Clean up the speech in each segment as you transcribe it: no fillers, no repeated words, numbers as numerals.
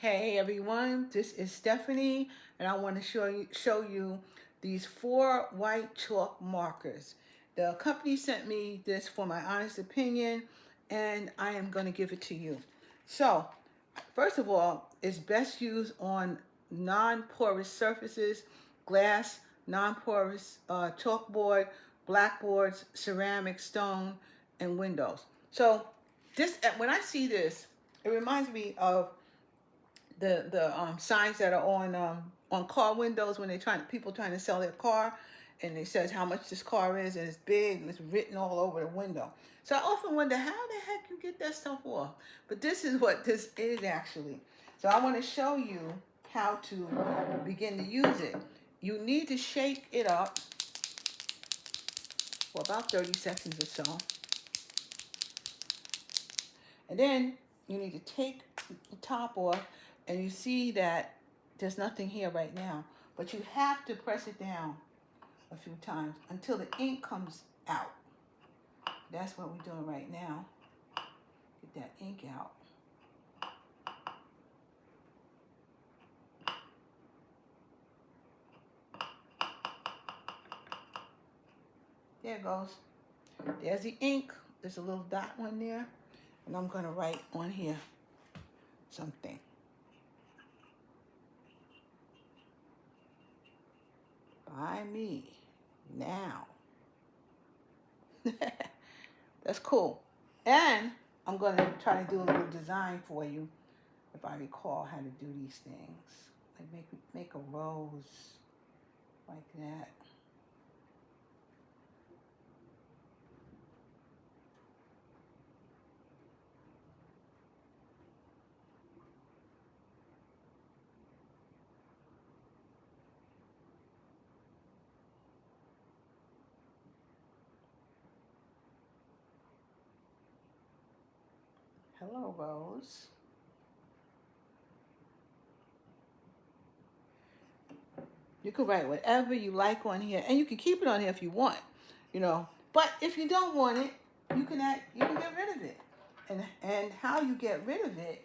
Hey everyone, this is Stephanie, and I want to show you these 4 white chalk markers. The company sent me this for my honest opinion, and I am going to give it to you. So, first of all, it's best used on non-porous surfaces, glass, non-porous chalkboard, blackboards, ceramic, stone, and windows. So, this when I see this, it reminds me of the signs that are on car windows when people trying to sell their car, and it says how much this car is, and it's big, it's written all over the window. So I often wonder how the heck you get that stuff off. But this is what this is actually. So I want to show you how to begin to use it. You need to shake it up for about 30 seconds or so. And then you need to take the top off, and you see that there's nothing here right now, but you have to press it down a few times until the ink comes out. That's what we're doing right now. Get that ink out. There it goes. There's the ink. There's a little dot one there, and I'm going to write on here something. Buy me now. That's cool. And I'm going to try to do a little design for you, if I recall how to do these things. Like make a rose like that. Hello, Rose. You can write whatever you like on here, and you can keep it on here if you want, But if you don't want it, you can get rid of it. And how you get rid of it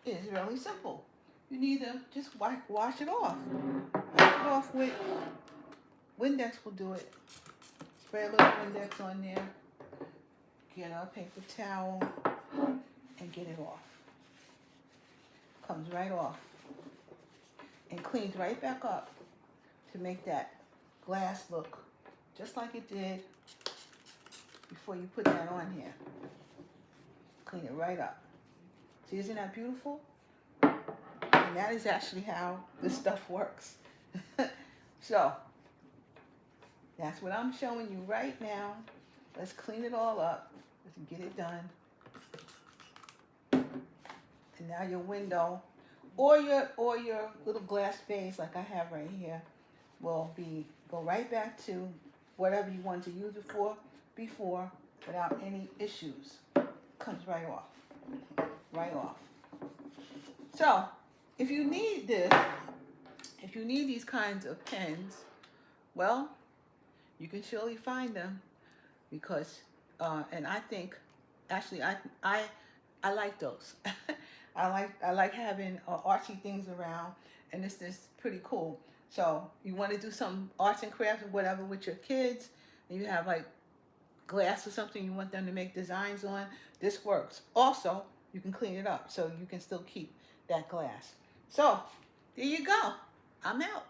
is really simple. You need to just wash it off. Wash it off with Windex will do it. Spray a little Windex on there. Get a paper towel and get it off. Comes right off and cleans right back up to make that glass look just like it did before you put that on here. Clean it right up. See, isn't that beautiful? And that is actually how this stuff works. So, that's what I'm showing you right now. Let's clean it all up. Let's get it done. And now your window or your little glass vase like I have right here will go right back to whatever you wanted to use it for before without any issues. Comes right off. Right off. So, if you need these kinds of pens, well, you can surely find them because, and I think, actually, I like those. I like having artsy things around, and this is pretty cool. So you want to do some arts and crafts or whatever with your kids, and you have like glass or something you want them to make designs on, this works. Also, you can clean it up so you can still keep that glass. So there you go. I'm out.